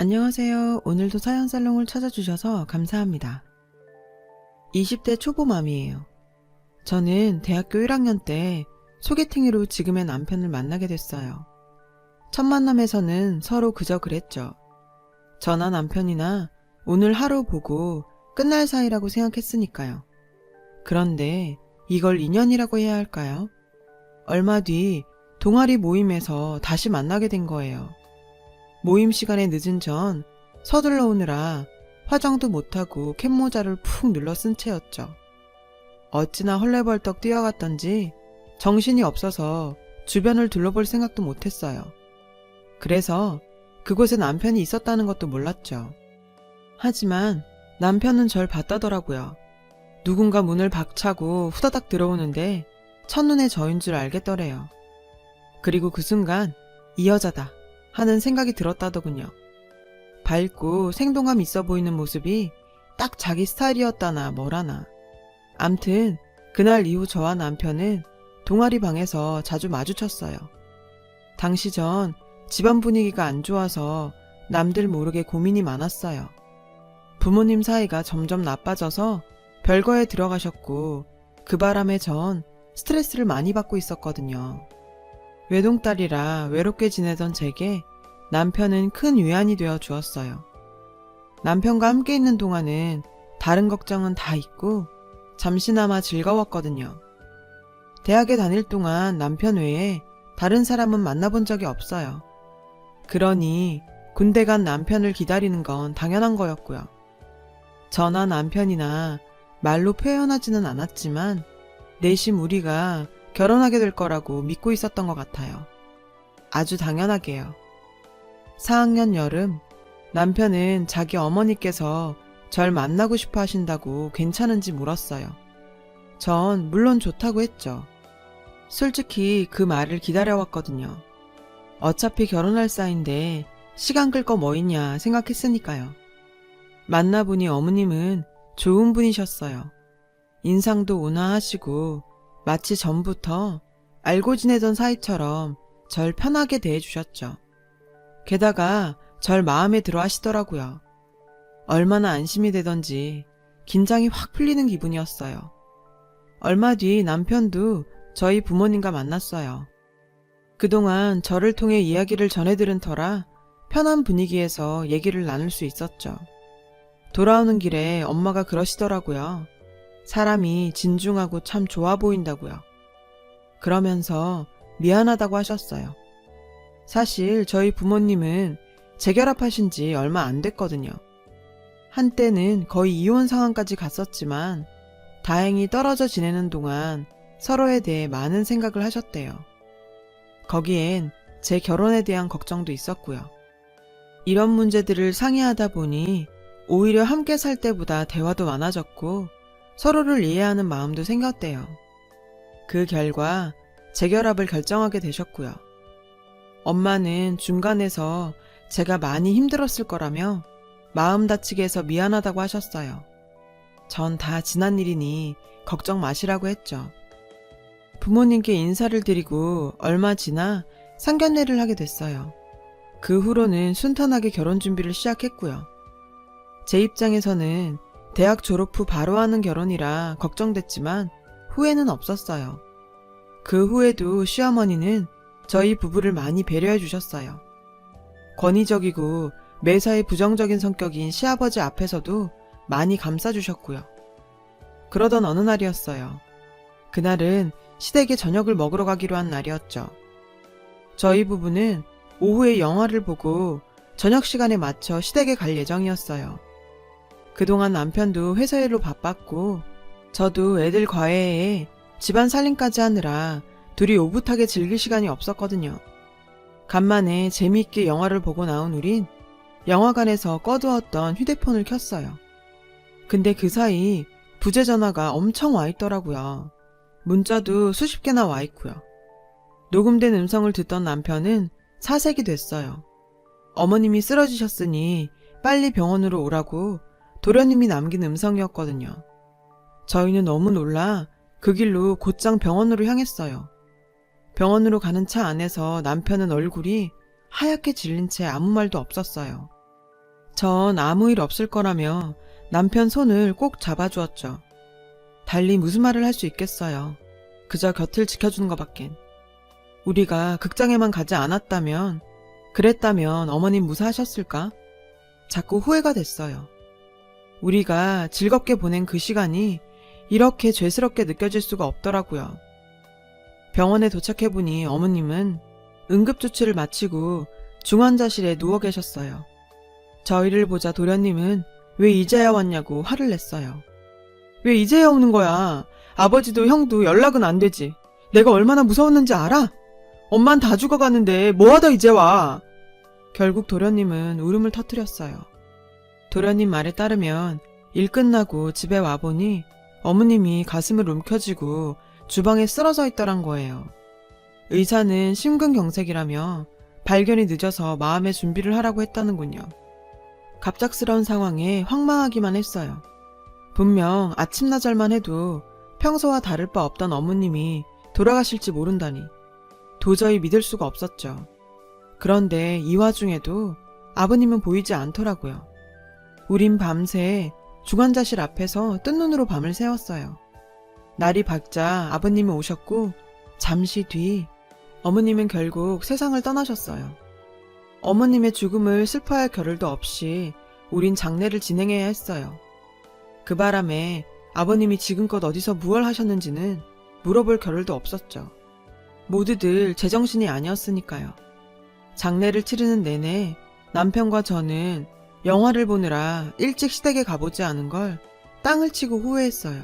안녕하세요. 오늘도 사연살롱을 찾아주셔서 감사합니다. 20대 초보맘이에요. 저는 대학교 1학년 때 소개팅으로 지금의 남편을 만나게 됐어요. 첫 만남에서는 서로 그저 그랬죠. 저나 남편이나 오늘 하루 보고 끝날 사이라고 생각했으니까요. 그런데 이걸 인연이라고 해야 할까요? 얼마 뒤 동아리 모임에서 다시 만나게 된 거예요. 모임 시간에 늦은 전 서둘러 오느라 화장도 못하고 캡모자를 푹 눌러 쓴 채였죠. 어찌나 헐레벌떡 뛰어갔던지 정신이 없어서 주변을 둘러볼 생각도 못했어요. 그래서 그곳에 남편이 있었다는 것도 몰랐죠. 하지만 남편은 절 봤다더라고요. 누군가 문을 박차고 후다닥 들어오는데 첫눈에 저인 줄 알겠더래요. 그리고 그 순간 이 여자다 하는 생각이 들었다더군요. 밝고 생동감 있어 보이는 모습이 딱 자기 스타일이었다나 뭐라나. 암튼 그날 이후 저와 남편은 동아리 방에서 자주 마주쳤어요. 당시 전 집안 분위기가 안 좋아서 남들 모르게 고민이 많았어요. 부모님 사이가 점점 나빠져서 별거에 들어가셨고 그 바람에 전 스트레스를 많이 받고 있었거든요. 외동딸이라 외롭게 지내던 제게 남편은 큰 위안이 되어 주었어요. 남편과 함께 있는 동안은 다른 걱정은 다 잊고 잠시나마 즐거웠거든요. 대학에 다닐 동안 남편 외에 다른 사람은 만나본 적이 없어요. 그러니 군대 간 남편을 기다리는 건 당연한 거였고요. 저나 남편이나 말로 표현하지는 않았지만 내심 우리가 결혼하게 될 거라고 믿고 있었던 것 같아요. 아주 당연하게요. 4학년 여름, 남편은 자기 어머니께서 절 만나고 싶어 하신다고 괜찮은지 물었어요. 전 물론 좋다고 했죠. 솔직히 그 말을 기다려왔거든요. 어차피 결혼할 사이인데 시간 끌 거 뭐 있냐 생각했으니까요. 만나보니 어머님은 좋은 분이셨어요. 인상도 온화하시고 마치 전부터 알고 지내던 사이처럼 절 편하게 대해주셨죠. 게다가 절 마음에 들어 하시더라고요. 얼마나 안심이 되던지 긴장이 확 풀리는 기분이었어요. 얼마 뒤 남편도 저희 부모님과 만났어요. 그동안 저를 통해 이야기를 전해들은 터라 편한 분위기에서 얘기를 나눌 수 있었죠. 돌아오는 길에 엄마가 그러시더라고요. 사람이 진중하고 참 좋아 보인다고요. 그러면서 미안하다고 하셨어요. 사실 저희 부모님은 재결합하신 지 얼마 안 됐거든요. 한때는 거의 이혼 상황까지 갔었지만 다행히 떨어져 지내는 동안 서로에 대해 많은 생각을 하셨대요. 거기엔 제 결혼에 대한 걱정도 있었고요. 이런 문제들을 상의하다 보니 오히려 함께 살 때보다 대화도 많아졌고 서로를 이해하는 마음도 생겼대요. 그 결과 재결합을 결정하게 되셨고요. 엄마는 중간에서 제가 많이 힘들었을 거라며 마음 다치게 해서 미안하다고 하셨어요. 전 다 지난 일이니 걱정 마시라고 했죠. 부모님께 인사를 드리고 얼마 지나 상견례를 하게 됐어요. 그 후로는 순탄하게 결혼 준비를 시작했고요. 제 입장에서는 대학 졸업 후 바로 하는 결혼이라 걱정됐지만 후회는 없었어요. 그 후에도 시어머니는 저희 부부를 많이 배려해 주셨어요. 권위적이고 매사에 부정적인 성격인 시아버지 앞에서도 많이 감싸주셨고요. 그러던 어느 날이었어요. 그날은 시댁에 저녁을 먹으러 가기로 한 날이었죠. 저희 부부는 오후에 영화를 보고 저녁 시간에 맞춰 시댁에 갈 예정이었어요. 그동안 남편도 회사 일로 바빴고 저도 애들 과외에 집안 살림까지 하느라 둘이 오붓하게 즐길 시간이 없었거든요. 간만에 재미있게 영화를 보고 나온 우린 영화관에서 꺼두었던 휴대폰을 켰어요. 근데 그 사이 부재 전화가 엄청 와 있더라고요. 문자도 수십 개나 와 있고요. 녹음된 음성을 듣던 남편은 사색이 됐어요. 어머님이 쓰러지셨으니 빨리 병원으로 오라고 도련님이 남긴 음성이었거든요. 저희는 너무 놀라 그 길로 곧장 병원으로 향했어요. 병원으로 가는 차 안에서 남편은 얼굴이 하얗게 질린 채 아무 말도 없었어요. 전 아무 일 없을 거라며 남편 손을 꼭 잡아주었죠. 달리 무슨 말을 할 수 있겠어요. 그저 곁을 지켜주는 것밖엔. 우리가 극장에만 가지 않았다면, 그랬다면 어머님 무사하셨을까? 자꾸 후회가 됐어요. 우리가 즐겁게 보낸 그 시간이 이렇게 죄스럽게 느껴질 수가 없더라고요. 병원에 도착해보니 어머님은 응급조치를 마치고 중환자실에 누워 계셨어요. 저희를 보자 도련님은 왜 이제야 왔냐고 화를 냈어요. 왜 이제야 오는 거야? 아버지도 형도 연락은 안 되지. 내가 얼마나 무서웠는지 알아? 엄만 다 죽어가는데 뭐하다 이제 와? 결국 도련님은 울음을 터뜨렸어요. 도련님 말에 따르면 일 끝나고 집에 와보니 어머님이 가슴을 움켜쥐고 주방에 쓰러져 있더란 거예요. 의사는 심근경색이라며 발견이 늦어서 마음의 준비를 하라고 했다는군요. 갑작스러운 상황에 황망하기만 했어요. 분명 아침나절만 해도 평소와 다를 바 없던 어머님이 돌아가실지 모른다니 도저히 믿을 수가 없었죠. 그런데 이 와중에도 아버님은 보이지 않더라고요. 우린 밤새 중환자실 앞에서 뜬 눈으로 밤을 새웠어요. 날이 밝자 아버님이 오셨고 잠시 뒤 어머님은 결국 세상을 떠나셨어요. 어머님의 죽음을 슬퍼할 겨를도 없이 우린 장례를 진행해야 했어요. 그 바람에 아버님이 지금껏 어디서 무얼 하셨는지는 물어볼 겨를도 없었죠. 모두들 제정신이 아니었으니까요. 장례를 치르는 내내 남편과 저는 영화를 보느라 일찍 시댁에 가보지 않은 걸 땅을 치고 후회했어요.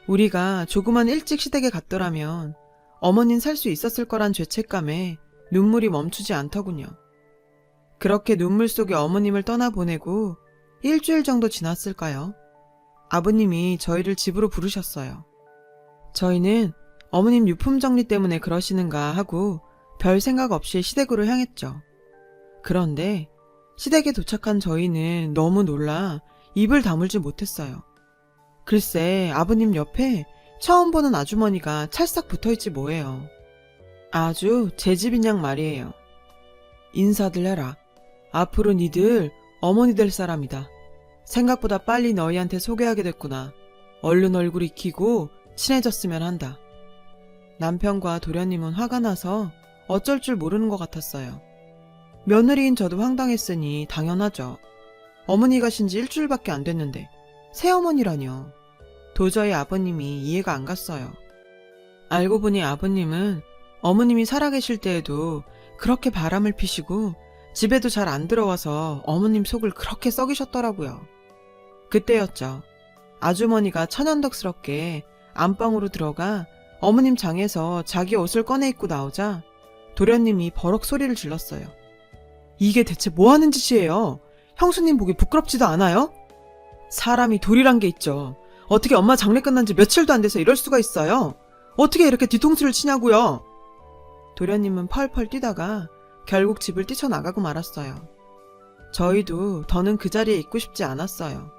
우리가 조금만 일찍 시댁에 갔더라면 어머닌 살 수 있었을 거란 죄책감에 눈물이 멈추지 않더군요. 그렇게 눈물 속에 어머님을 떠나보내고 일주일 정도 지났을까요? 아버님이 저희를 집으로 부르셨어요. 저희는 어머님 유품 정리 때문에 그러시는가 하고 별 생각 없이 시댁으로 향했죠. 그런데 시댁에 도착한 저희는 너무 놀라 입을 다물지 못했어요. 글쎄 아버님 옆에 처음 보는 아주머니가 찰싹 붙어있지 뭐예요. 아주 제 집인 양 말이에요. 인사들 해라. 앞으로 니들 어머니 될 사람이다. 생각보다 빨리 너희한테 소개하게 됐구나. 얼른 얼굴 익히고 친해졌으면 한다. 남편과 도련님은 화가 나서 어쩔 줄 모르는 것 같았어요. 며느리인 저도 황당했으니 당연하죠. 어머니 가신 지 일주일밖에 안 됐는데 새어머니라뇨. 도저히 아버님이 이해가 안 갔어요. 알고 보니 아버님은 어머님이 살아계실 때에도 그렇게 바람을 피시고 집에도 잘 안 들어와서 어머님 속을 그렇게 썩이셨더라고요. 그때였죠. 아주머니가 천연덕스럽게 안방으로 들어가 어머님 장에서 자기 옷을 꺼내 입고 나오자 도련님이 버럭 소리를 질렀어요. 이게 대체 뭐 하는 짓이에요? 형수님 보기 부끄럽지도 않아요? 사람이 돌이란 게 있죠. 어떻게 엄마 장례 끝난 지 며칠도 안 돼서 이럴 수가 있어요? 어떻게 이렇게 뒤통수를 치냐고요? 도련님은 펄펄 뛰다가 결국 집을 뛰쳐나가고 말았어요. 저희도 더는 그 자리에 있고 싶지 않았어요.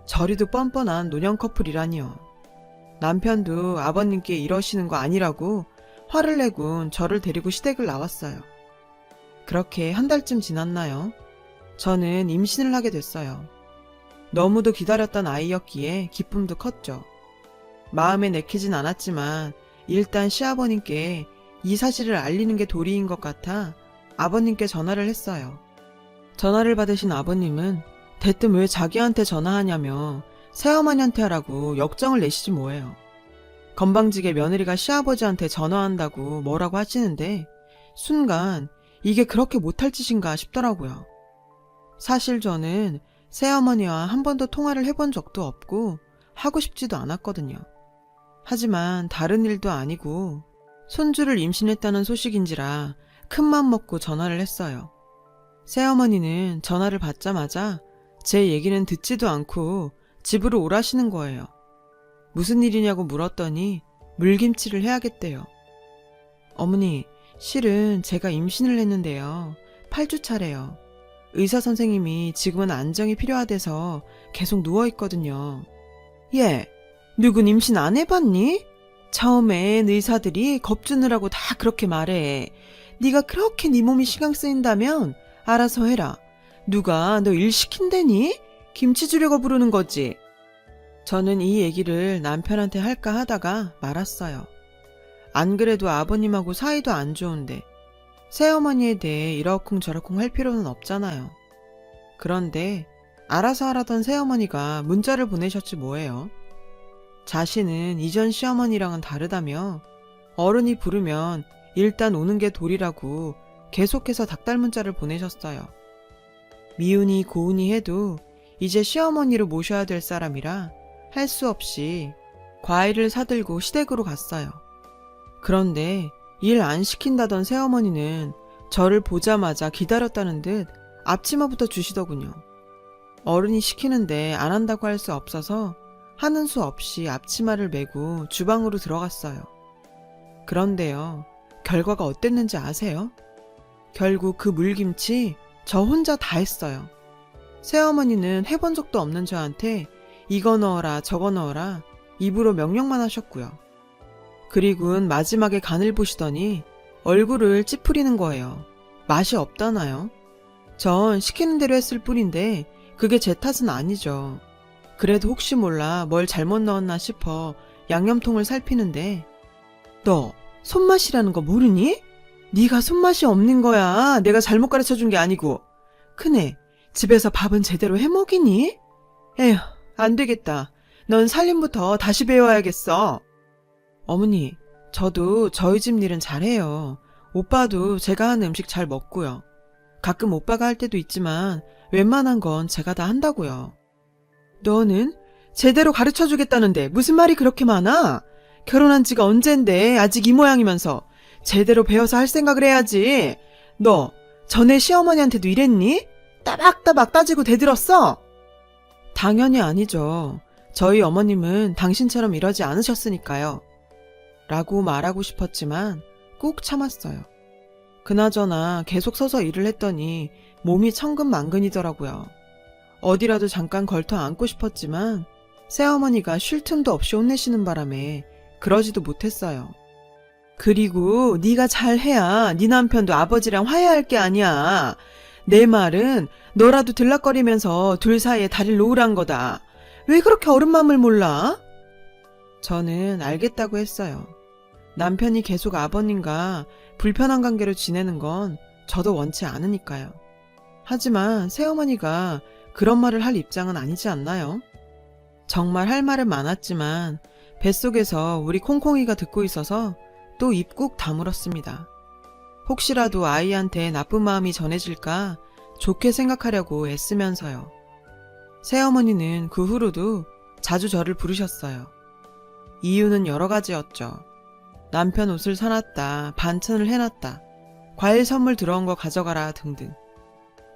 저리도 뻔뻔한 노년 커플이라니요. 남편도 아버님께 이러시는 거 아니라고 화를 내곤 저를 데리고 시댁을 나왔어요. 그렇게 한 달쯤 지났나요? 저는 임신을 하게 됐어요. 너무도 기다렸던 아이였기에 기쁨도 컸죠. 마음에 내키진 않았지만 일단 시아버님께 이 사실을 알리는 게 도리인 것 같아 아버님께 전화를 했어요. 전화를 받으신 아버님은 대뜸 왜 자기한테 전화하냐며 새어머니한테 하라고 역정을 내시지 뭐예요. 건방지게 며느리가 시아버지한테 전화한다고 뭐라고 하시는데 순간 이게 그렇게 못할 짓인가 싶더라고요. 사실 저는 새어머니와 한 번도 통화를 해본 적도 없고 하고 싶지도 않았거든요. 하지만 다른 일도 아니고 손주를 임신했다는 소식인지라 큰맘 먹고 전화를 했어요. 새어머니는 전화를 받자마자 제 얘기는 듣지도 않고 집으로 오라시는 거예요. 무슨 일이냐고 물었더니 물김치를 해야겠대요. 어머니, 실은 제가 임신을 했는데요. 8주 차래요. 의사 선생님이 지금은 안정이 필요하대서 계속 누워있거든요. 예, 누군 임신 안 해봤니? 처음엔 의사들이 겁주느라고 다 그렇게 말해. 네가 그렇게 네 몸이 신경 쓰인다면 알아서 해라. 누가 너 일 시킨다니? 김치 주려고 부르는 거지. 저는 이 얘기를 남편한테 할까 하다가 말았어요. 안 그래도 아버님하고 사이도 안 좋은데 새어머니에 대해 이러쿵저러쿵 할 필요는 없잖아요. 그런데 알아서 하라던 새어머니가 문자를 보내셨지 뭐예요. 자신은 이전 시어머니랑은 다르다며 어른이 부르면 일단 오는 게 도리라고 계속해서 닭달 문자를 보내셨어요. 미운이 고운이 해도 이제 시어머니를 모셔야 될 사람이라 할 수 없이 과일을 사들고 시댁으로 갔어요. 그런데 일 안 시킨다던 새어머니는 저를 보자마자 기다렸다는 듯 앞치마부터 주시더군요. 어른이 시키는데 안 한다고 할 수 없어서 하는 수 없이 앞치마를 메고 주방으로 들어갔어요. 그런데요, 결과가 어땠는지 아세요? 결국 그 물김치 저 혼자 다 했어요. 새어머니는 해본 적도 없는 저한테 이거 넣어라 저거 넣어라 입으로 명령만 하셨고요. 그리고는 마지막에 간을 보시더니 얼굴을 찌푸리는 거예요. 맛이 없다나요? 전 시키는 대로 했을 뿐인데 그게 제 탓은 아니죠. 그래도 혹시 몰라 뭘 잘못 넣었나 싶어 양념통을 살피는데 너 손맛이라는 거 모르니? 네가 손맛이 없는 거야. 내가 잘못 가르쳐준 게 아니고. 큰애, 집에서 밥은 제대로 해먹이니? 에휴, 안 되겠다. 넌 살림부터 다시 배워야겠어. 어머니, 저도 저희 집 일은 잘해요. 오빠도 제가 하는 음식 잘 먹고요. 가끔 오빠가 할 때도 있지만 웬만한 건 제가 다 한다고요. 너는 제대로 가르쳐주겠다는데 무슨 말이 그렇게 많아? 결혼한 지가 언젠데 아직 이 모양이면서 제대로 배워서 할 생각을 해야지. 너 전에 시어머니한테도 이랬니? 따박따박 따지고 대들었어? 당연히 아니죠. 저희 어머님은 당신처럼 이러지 않으셨으니까요. 라고 말하고 싶었지만 꾹 참았어요. 그나저나 계속 서서 일을 했더니 몸이 천근만근이더라고요. 어디라도 잠깐 걸터 앉고 싶었지만 새어머니가 쉴 틈도 없이 혼내시는 바람에 그러지도 못했어요. 그리고 네가 잘해야 네 남편도 아버지랑 화해할 게 아니야. 내 말은 너라도 들락거리면서 둘 사이에 다리를 놓으란 거다. 왜 그렇게 어른 마음을 몰라? 저는 알겠다고 했어요. 남편이 계속 아버님과 불편한 관계로 지내는 건 저도 원치 않으니까요. 하지만 새어머니가 그런 말을 할 입장은 아니지 않나요? 정말 할 말은 많았지만 뱃속에서 우리 콩콩이가 듣고 있어서 또 입 꾹 다물었습니다. 혹시라도 아이한테 나쁜 마음이 전해질까 좋게 생각하려고 애쓰면서요. 새어머니는 그 후로도 자주 저를 부르셨어요. 이유는 여러 가지였죠. 남편 옷을 사놨다, 반찬을 해놨다, 과일 선물 들어온 거 가져가라 등등.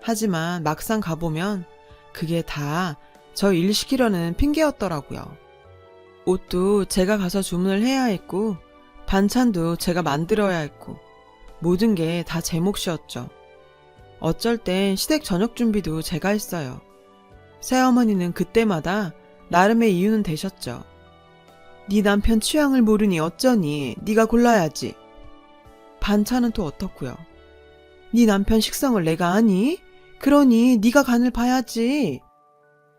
하지만 막상 가보면 그게 다 저 일 시키려는 핑계였더라고요. 옷도 제가 가서 주문을 해야 했고 반찬도 제가 만들어야 했고 모든 게 다 제 몫이었죠. 어쩔 땐 시댁 저녁 준비도 제가 했어요. 새어머니는 그때마다 나름의 이유는 되셨죠. 네 남편 취향을 모르니 어쩌니? 네가 골라야지. 반찬은 또 어떻고요? 네 남편 식성을 내가 아니? 그러니 네가 간을 봐야지.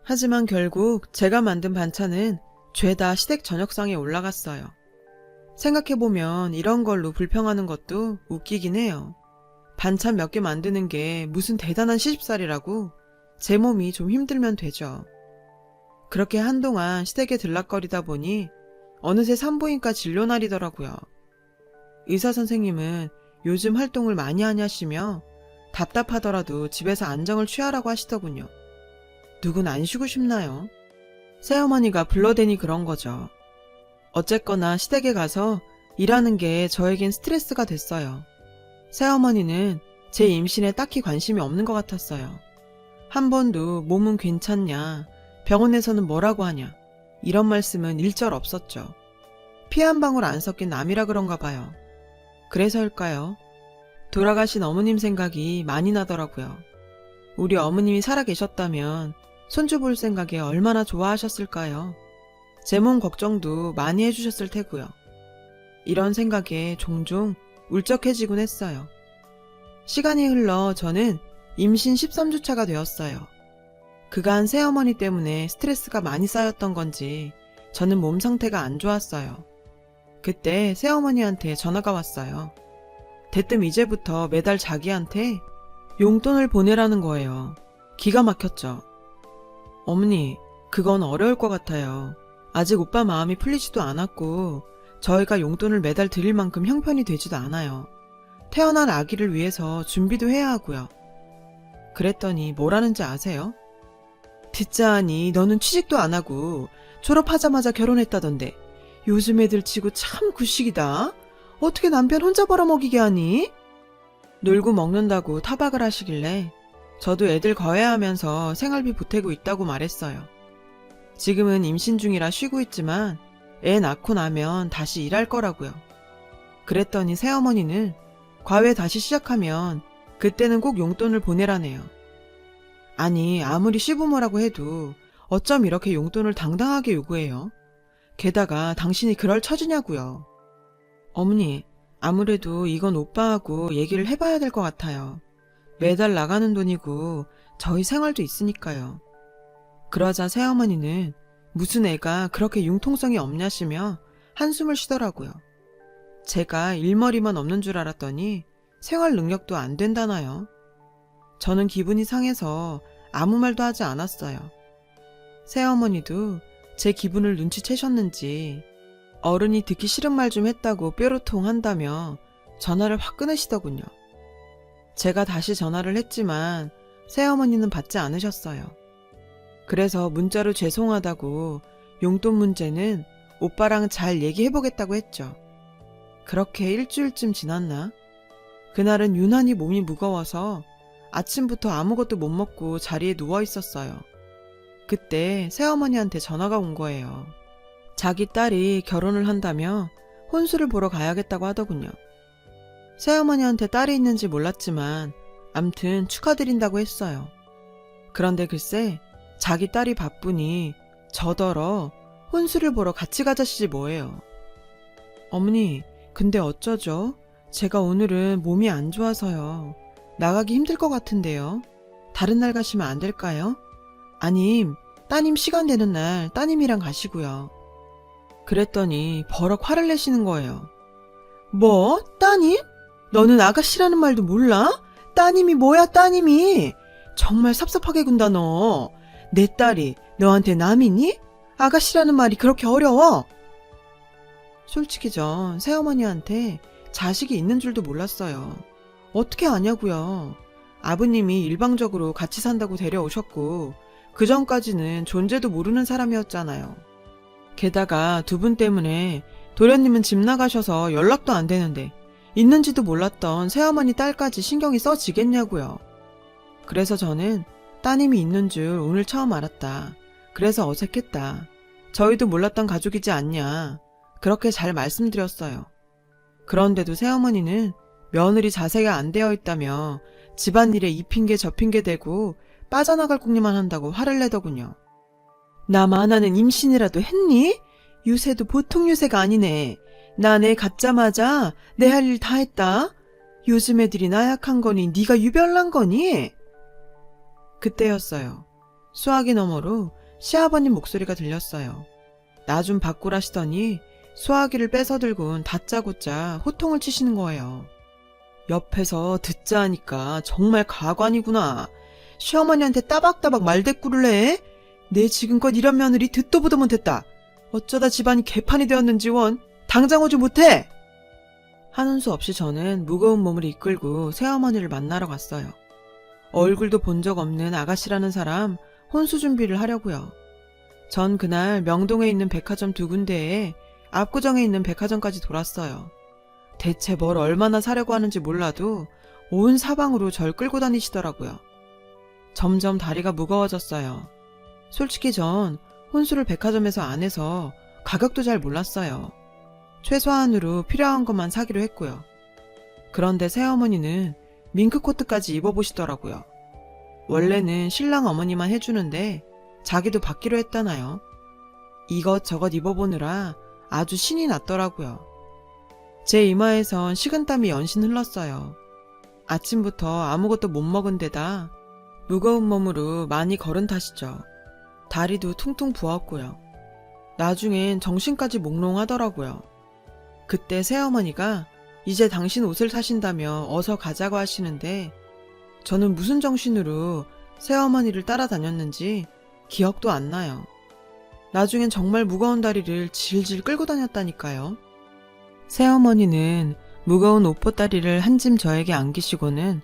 하지만 결국 제가 만든 반찬은 죄다 시댁 저녁상에 올라갔어요. 생각해보면 이런 걸로 불평하는 것도 웃기긴 해요. 반찬 몇 개 만드는 게 무슨 대단한 시집살이라고 제 몸이 좀 힘들면 되죠. 그렇게 한동안 시댁에 들락거리다 보니 어느새 산부인과 진료 날이더라고요. 의사 선생님은 요즘 활동을 많이 하냐시며 답답하더라도 집에서 안정을 취하라고 하시더군요. 누군 안 쉬고 싶나요? 새어머니가 불러대니 그런 거죠. 어쨌거나 시댁에 가서 일하는 게 저에겐 스트레스가 됐어요. 새어머니는 제 임신에 딱히 관심이 없는 것 같았어요. 한 번도 몸은 괜찮냐, 병원에서는 뭐라고 하냐 이런 말씀은 일절 없었죠. 피 한 방울 안 섞인 남이라 그런가 봐요. 그래서일까요? 돌아가신 어머님 생각이 많이 나더라고요. 우리 어머님이 살아계셨다면 손주 볼 생각에 얼마나 좋아하셨을까요? 제 몸 걱정도 많이 해주셨을 테고요. 이런 생각에 종종 울적해지곤 했어요. 시간이 흘러 저는 임신 13주차가 되었어요. 그간 새어머니 때문에 스트레스가 많이 쌓였던 건지 저는 몸 상태가 안 좋았어요. 그때 새어머니한테 전화가 왔어요. 대뜸 이제부터 매달 자기한테 용돈을 보내라는 거예요. 기가 막혔죠. 어머니, 그건 어려울 것 같아요. 아직 오빠 마음이 풀리지도 않았고 저희가 용돈을 매달 드릴 만큼 형편이 되지도 않아요. 태어난 아기를 위해서 준비도 해야 하고요. 그랬더니 뭐라는지 아세요? 듣자하니 너는 취직도 안 하고 졸업하자마자 결혼했다던데 요즘 애들 치고 참 구식이다. 어떻게 남편 혼자 벌어먹이게 하니? 놀고 먹는다고 타박을 하시길래 저도 애들 거해하면서 생활비 보태고 있다고 말했어요. 지금은 임신 중이라 쉬고 있지만 애 낳고 나면 다시 일할 거라고요. 그랬더니 새어머니는 과외 다시 시작하면 그때는 꼭 용돈을 보내라네요. 아니, 아무리 시부모라고 해도 어쩜 이렇게 용돈을 당당하게 요구해요? 게다가 당신이 그럴 처지냐고요. 어머니, 아무래도 이건 오빠하고 얘기를 해봐야 될 것 같아요. 매달 나가는 돈이고 저희 생활도 있으니까요. 그러자 새어머니는 무슨 애가 그렇게 융통성이 없냐시며 한숨을 쉬더라고요. 제가 일머리만 없는 줄 알았더니 생활 능력도 안 된다나요. 저는 기분이 상해서 아무 말도 하지 않았어요. 새어머니도 제 기분을 눈치채셨는지 어른이 듣기 싫은 말 좀 했다고 뾰로통 한다며 전화를 확 끊으시더군요. 제가 다시 전화를 했지만 새어머니는 받지 않으셨어요. 그래서 문자로 죄송하다고 용돈 문제는 오빠랑 잘 얘기해보겠다고 했죠. 그렇게 일주일쯤 지났나? 그날은 유난히 몸이 무거워서 아침부터 아무것도 못 먹고 자리에 누워 있었어요. 그때 새어머니한테 전화가 온 거예요. 자기 딸이 결혼을 한다며 혼수를 보러 가야겠다고 하더군요. 새어머니한테 딸이 있는지 몰랐지만 암튼 축하드린다고 했어요. 그런데 글쎄 자기 딸이 바쁘니 저더러 혼수를 보러 같이 가자시지 뭐예요. 어머니, 근데 어쩌죠? 제가 오늘은 몸이 안 좋아서요. 나가기 힘들 것 같은데요. 다른 날 가시면 안 될까요? 아님, 따님 시간 되는 날 따님이랑 가시고요. 그랬더니 버럭 화를 내시는 거예요. 뭐? 따님? 너는 아가씨라는 말도 몰라? 따님이 뭐야 따님이? 정말 섭섭하게 군다 너. 내 딸이 너한테 남이니? 아가씨라는 말이 그렇게 어려워? 솔직히 전 새어머니한테 자식이 있는 줄도 몰랐어요. 어떻게 아냐고요. 아버님이 일방적으로 같이 산다고 데려오셨고 그 전까지는 존재도 모르는 사람이었잖아요. 게다가 두 분 때문에 도련님은 집 나가셔서 연락도 안 되는데 있는지도 몰랐던 새어머니 딸까지 신경이 써지겠냐고요. 그래서 저는 따님이 있는 줄 오늘 처음 알았다. 그래서 어색했다. 저희도 몰랐던 가족이지 않냐. 그렇게 잘 말씀드렸어요. 그런데도 새어머니는 며느리 자세가 안 되어 있다며 집안일에 이 핑계 저 핑계 대고 빠져나갈 궁리만 한다고 화를 내더군요. 남 하나는 임신이라도 했니? 유세도 보통 유세가 아니네. 나 애 갖자마자 내 할 일 다 했다. 요즘 애들이 나약한 거니 네가 유별난 거니? 그때였어요. 수화기 너머로 시아버님 목소리가 들렸어요. 나 좀 바꾸라시더니 수화기를 뺏어 들곤 다짜고짜 호통을 치시는 거예요. 옆에서 듣자 하니까 정말 가관이구나. 시어머니한테 따박따박 말대꾸를 해? 내 지금껏 이런 며느리 듣도 보도 못했다. 어쩌다 집안이 개판이 되었는지 원 당장 오지 못해. 하는 수 없이 저는 무거운 몸을 이끌고 새어머니를 만나러 갔어요. 얼굴도 본 적 없는 아가씨라는 사람 혼수 준비를 하려고요. 전 그날 명동에 있는 백화점 2군데에 압구정에 있는 백화점까지 돌았어요. 대체 뭘 얼마나 사려고 하는지 몰라도 온 사방으로 절 끌고 다니시더라고요. 점점 다리가 무거워졌어요. 솔직히 전 혼수를 백화점에서 안 해서 가격도 잘 몰랐어요. 최소한으로 필요한 것만 사기로 했고요. 그런데 새어머니는 밍크코트까지 입어보시더라고요. 원래는 신랑 어머니만 해주는데 자기도 받기로 했다나요. 이것저것 입어보느라 아주 신이 났더라고요. 제 이마에선 식은땀이 연신 흘렀어요. 아침부터 아무것도 못 먹은 데다 무거운 몸으로 많이 걸은 탓이죠. 다리도 퉁퉁 부었고요. 나중엔 정신까지 몽롱하더라고요. 그때 새어머니가 이제 당신 옷을 사신다며 어서 가자고 하시는데 저는 무슨 정신으로 새어머니를 따라다녔는지 기억도 안 나요. 나중엔 정말 무거운 다리를 질질 끌고 다녔다니까요. 새어머니는 무거운 옷보따리를 한 짐 저에게 안기시고는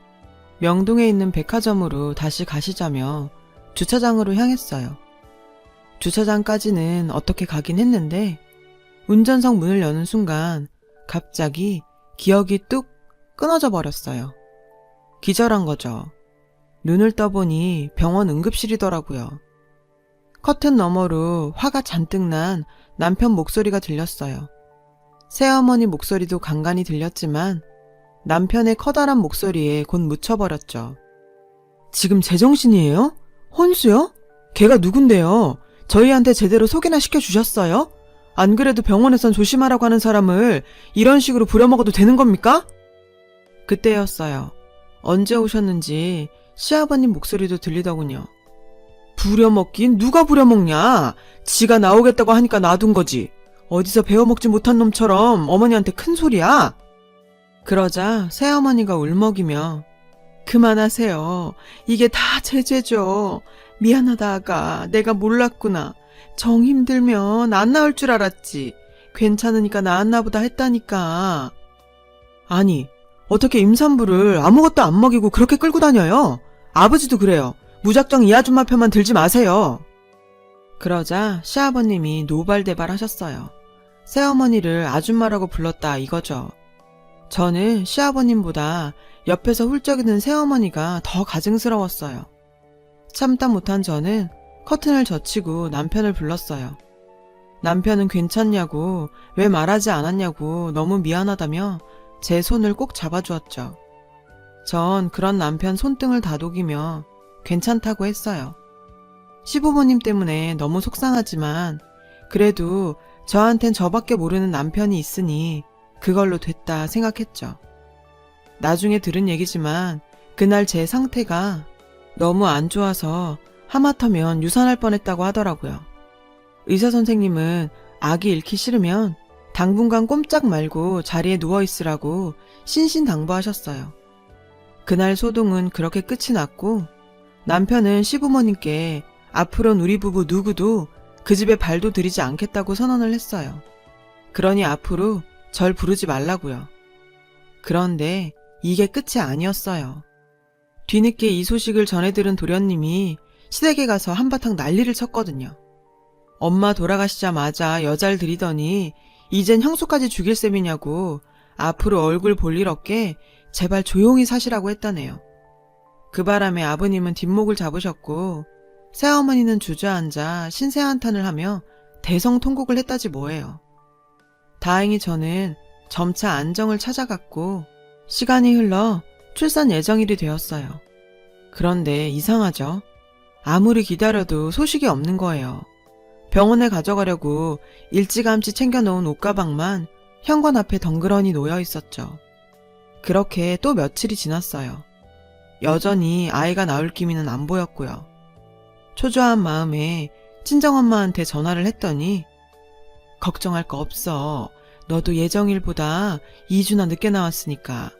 명동에 있는 백화점으로 다시 가시자며 주차장으로 향했어요. 주차장까지는 어떻게 가긴 했는데 운전석 문을 여는 순간 갑자기 기억이 뚝 끊어져 버렸어요. 기절한 거죠. 눈을 떠보니 병원 응급실이더라고요. 커튼 너머로 화가 잔뜩 난 남편 목소리가 들렸어요. 새어머니 목소리도 간간히 들렸지만 남편의 커다란 목소리에 곧 묻혀버렸죠. 지금 제정신이에요? 혼수요? 걔가 누군데요? 저희한테 제대로 소개나 시켜주셨어요? 안 그래도 병원에선 조심하라고 하는 사람을 이런 식으로 부려먹어도 되는 겁니까? 그때였어요. 언제 오셨는지 시아버님 목소리도 들리더군요. 부려먹긴 누가 부려먹냐? 지가 나오겠다고 하니까 놔둔 거지. 어디서 배워먹지 못한 놈처럼 어머니한테 큰 소리야? 그러자 새어머니가 울먹이며 그만하세요. 이게 다 제 죄죠. 미안하다 아가. 내가 몰랐구나. 정 힘들면 안 나올 줄 알았지. 괜찮으니까 나았나 보다 했다니까. 아니, 어떻게 임산부를 아무것도 안 먹이고 그렇게 끌고 다녀요? 아버지도 그래요. 무작정 이 아줌마 편만 들지 마세요. 그러자 시아버님이 노발대발 하셨어요. 새어머니를 아줌마라고 불렀다 이거죠. 저는 시아버님보다 옆에서 훌쩍이는 새어머니가 더 가증스러웠어요. 참다 못한 저는 커튼을 젖히고 남편을 불렀어요. 남편은 괜찮냐고, 왜 말하지 않았냐고 너무 미안하다며 제 손을 꼭 잡아주었죠. 전 그런 남편 손등을 다독이며 괜찮다고 했어요. 시부모님 때문에 너무 속상하지만 그래도 저한텐 저밖에 모르는 남편이 있으니 그걸로 됐다 생각했죠. 나중에 들은 얘기지만 그날 제 상태가 너무 안 좋아서 하마터면 유산할 뻔했다고 하더라고요. 의사 선생님은 아기 잃기 싫으면 당분간 꼼짝 말고 자리에 누워있으라고 신신당부하셨어요. 그날 소동은 그렇게 끝이 났고 남편은 시부모님께 앞으로는 우리 부부 누구도 그 집에 발도 들이지 않겠다고 선언을 했어요. 그러니 앞으로 절 부르지 말라고요. 그런데 이게 끝이 아니었어요. 뒤늦게 이 소식을 전해들은 도련님이 시댁에 가서 한바탕 난리를 쳤거든요. 엄마 돌아가시자마자 여자를 들이더니 이젠 형수까지 죽일 셈이냐고 앞으로 얼굴 볼 일 없게 제발 조용히 사시라고 했다네요. 그 바람에 아버님은 뒷목을 잡으셨고 새어머니는 주저앉아 신세한탄을 하며 대성통곡을 했다지 뭐예요. 다행히 저는 점차 안정을 찾아갔고 시간이 흘러 출산 예정일이 되었어요. 그런데 이상하죠? 아무리 기다려도 소식이 없는 거예요. 병원에 가져가려고 일찌감치 챙겨놓은 옷가방만 현관 앞에 덩그러니 놓여 있었죠. 그렇게 또 며칠이 지났어요. 여전히 아이가 나올 기미는 안 보였고요. 초조한 마음에 친정엄마한테 전화를 했더니 걱정할 거 없어. 너도 예정일보다 2주나 늦게 나왔으니까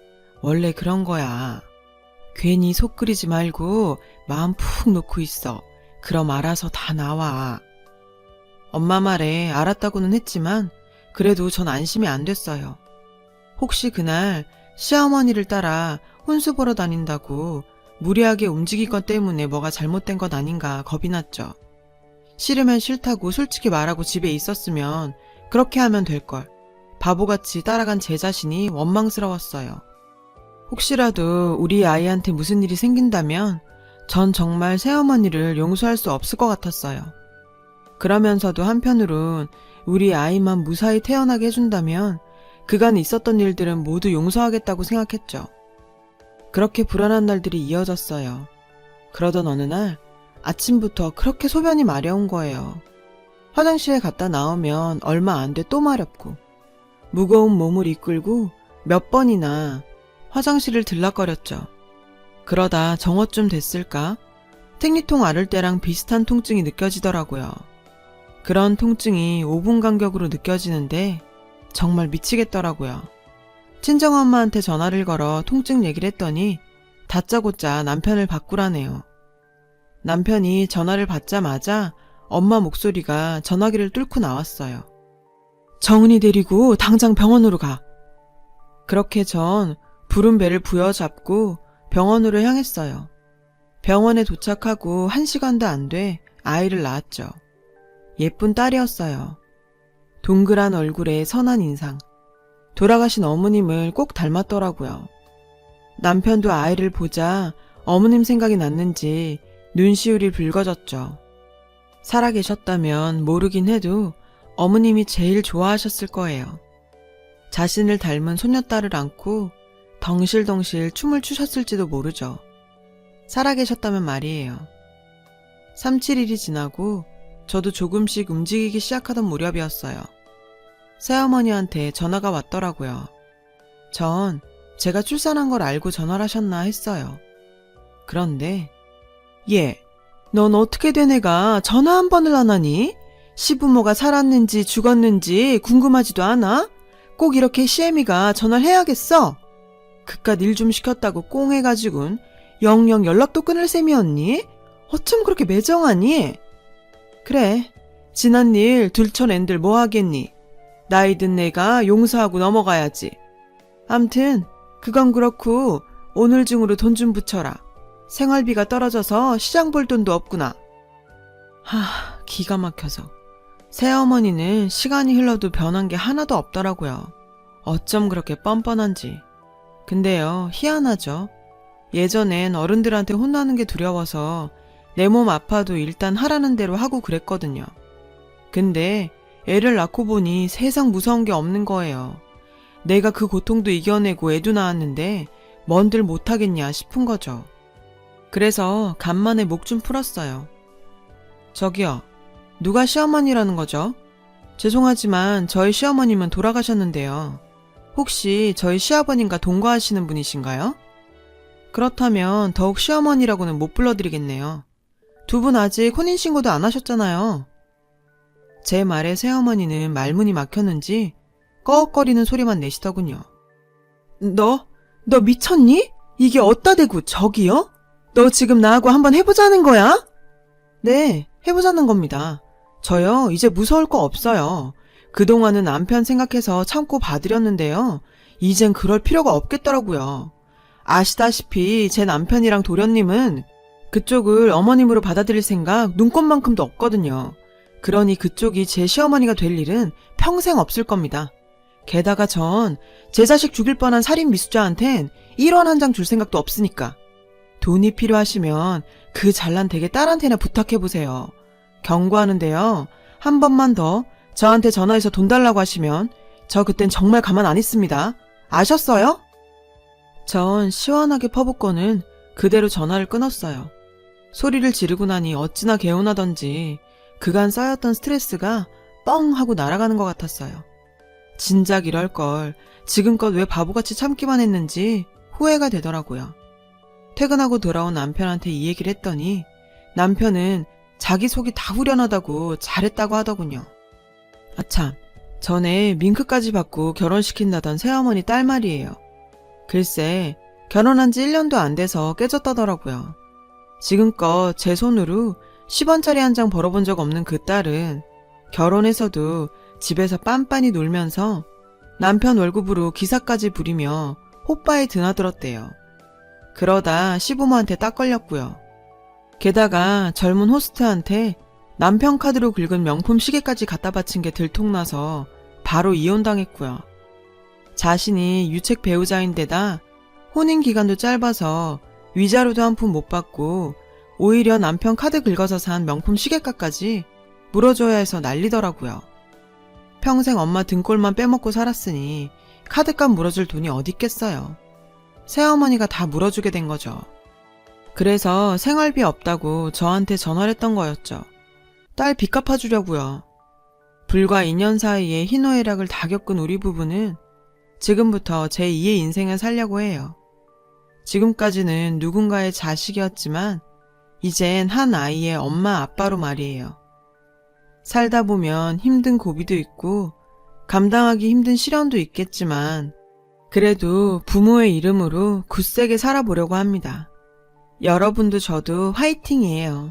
원래 그런 거야. 괜히 속 끓이지 말고 마음 푹 놓고 있어. 그럼 알아서 다 나와. 엄마 말에 알았다고는 했지만 그래도 전 안심이 안 됐어요. 혹시 그날 시어머니를 따라 혼수 보러 다닌다고 무리하게 움직일 것 때문에 뭐가 잘못된 것 아닌가 겁이 났죠. 싫으면 싫다고 솔직히 말하고 집에 있었으면 그렇게 하면 될걸. 바보같이 따라간 제 자신이 원망스러웠어요. 혹시라도 우리 아이한테 무슨 일이 생긴다면 전 정말 새어머니를 용서할 수 없을 것 같았어요. 그러면서도 한편으론 우리 아이만 무사히 태어나게 해준다면 그간 있었던 일들은 모두 용서하겠다고 생각했죠. 그렇게 불안한 날들이 이어졌어요. 그러던 어느 날 아침부터 그렇게 소변이 마려운 거예요. 화장실에 갔다 나오면 얼마 안 돼 또 마렵고 무거운 몸을 이끌고 몇 번이나 화장실을 들락거렸죠. 그러다 정오쯤 됐을까? 생리통 앓을 때랑 비슷한 통증이 느껴지더라고요. 그런 통증이 5분 간격으로 느껴지는데 정말 미치겠더라고요. 친정엄마한테 전화를 걸어 통증 얘기를 했더니 다짜고짜 남편을 바꾸라네요. 남편이 전화를 받자마자 엄마 목소리가 전화기를 뚫고 나왔어요. 정은이 데리고 당장 병원으로 가. 그렇게 전 부른 배를 부여잡고 병원으로 향했어요. 병원에 도착하고 1시간도 안 돼 아이를 낳았죠. 예쁜 딸이었어요. 동그란 얼굴에 선한 인상. 돌아가신 어머님을 꼭 닮았더라고요. 남편도 아이를 보자 어머님 생각이 났는지 눈시울이 붉어졌죠. 살아계셨다면 모르긴 해도 어머님이 제일 좋아하셨을 거예요. 자신을 닮은 손녀딸을 안고 덩실덩실 춤을 추셨을지도 모르죠. 살아계셨다면 말이에요. 3-7일이 지나고 저도 조금씩 움직이기 시작하던 무렵이었어요. 새어머니한테 전화가 왔더라고요. 전 제가 출산한 걸 알고 전화를 하셨나 했어요. 그런데 넌 어떻게 된 애가 전화 한 번을 안 하니? 시부모가 살았는지 죽었는지 궁금하지도 않아? 꼭 이렇게 시애미가 전화를 해야겠어? 그깟 일 좀 시켰다고 꽁해가지고는 영영 연락도 끊을 셈이었니? 어쩜 그렇게 매정하니? 그래, 지난 일 들춰낸들 뭐 하겠니? 나이 든 내가 용서하고 넘어가야지. 암튼 그건 그렇고 오늘 중으로 돈 좀 붙여라. 생활비가 떨어져서 시장 볼 돈도 없구나. 기가 막혀서. 새어머니는 시간이 흘러도 변한 게 하나도 없더라고요. 어쩜 그렇게 뻔뻔한지. 근데요, 희한하죠. 예전엔 어른들한테 혼나는 게 두려워서 내 몸 아파도 일단 하라는 대로 하고 그랬거든요. 근데 애를 낳고 보니 세상 무서운 게 없는 거예요. 내가 그 고통도 이겨내고 애도 낳았는데 뭔들 못하겠냐 싶은 거죠. 그래서 간만에 목 좀 풀었어요. 저기요, 누가 시어머니라는 거죠? 죄송하지만 저희 시어머님은 돌아가셨는데요. 혹시 저희 시아버님과 동거하시는 분이신가요? 그렇다면 더욱 시어머니라고는 못 불러드리겠네요. 두 분 아직 혼인신고도 안 하셨잖아요. 제 말에 새어머니는 말문이 막혔는지 꺼억거리는 소리만 내시더군요. 너 미쳤니? 이게 어따 대고 저기요? 너 지금 나하고 한번 해보자는 거야? 네, 해보자는 겁니다. 저요, 이제 무서울 거 없어요. 그동안은 남편 생각해서 참고 봐드렸는데요. 이젠 그럴 필요가 없겠더라고요. 아시다시피 제 남편이랑 도련님은 그쪽을 어머님으로 받아들일 생각 눈꼽만큼도 없거든요. 그러니 그쪽이 제 시어머니가 될 일은 평생 없을 겁니다. 게다가 전 제 자식 죽일 뻔한 살인 미수자한텐 1원 한 장 줄 생각도 없으니까. 돈이 필요하시면 그 잘난 댁의 딸한테나 부탁해보세요. 경고하는데요. 한 번만 더 저한테 전화해서 돈 달라고 하시면 저 그땐 정말 가만 안 있습니다. 아셨어요? 전 시원하게 퍼붓고는 그대로 전화를 끊었어요. 소리를 지르고 나니 어찌나 개운하던지 그간 쌓였던 스트레스가 뻥 하고 날아가는 것 같았어요. 진작 이럴 걸 지금껏 왜 바보같이 참기만 했는지 후회가 되더라고요. 퇴근하고 돌아온 남편한테 이 얘기를 했더니 남편은 자기 속이 다 후련하다고 잘했다고 하더군요. 아참, 전에 밍크까지 받고 결혼시킨다던 새어머니 딸 말이에요. 글쎄, 결혼한 지 1년도 안 돼서 깨졌다더라고요. 지금껏 제 손으로 10원짜리 한 장 벌어본 적 없는 그 딸은 결혼해서도 집에서 빤빤히 놀면서 남편 월급으로 기사까지 부리며 호빠에 드나들었대요. 그러다 시부모한테 딱 걸렸고요. 게다가 젊은 호스트한테 남편 카드로 긁은 명품 시계까지 갖다 바친 게 들통나서 바로 이혼당했고요. 자신이 유책 배우자인데다 혼인 기간도 짧아서 위자료도 한 푼 못 받고 오히려 남편 카드 긁어서 산 명품 시계값까지 물어줘야 해서 난리더라고요. 평생 엄마 등골만 빼먹고 살았으니 카드값 물어줄 돈이 어디 있겠어요. 새어머니가 다 물어주게 된 거죠. 그래서 생활비 없다고 저한테 전화를 했던 거였죠. 딸 빚 갚아주려고요. 불과 2년 사이에 희노애락을 다 겪은 우리 부부는 지금부터 제2의 인생을 살려고 해요. 지금까지는 누군가의 자식이었지만 이젠 한 아이의 엄마 아빠로 말이에요. 살다 보면 힘든 고비도 있고 감당하기 힘든 시련도 있겠지만 그래도 부모의 이름으로 굳세게 살아보려고 합니다. 여러분도 저도 화이팅이에요.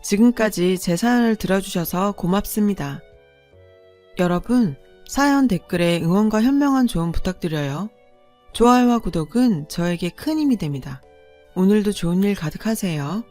지금까지 제 사연을 들어주셔서 고맙습니다. 여러분, 사연 댓글에 응원과 현명한 조언 부탁드려요. 좋아요와 구독은 저에게 큰 힘이 됩니다. 오늘도 좋은 일 가득하세요.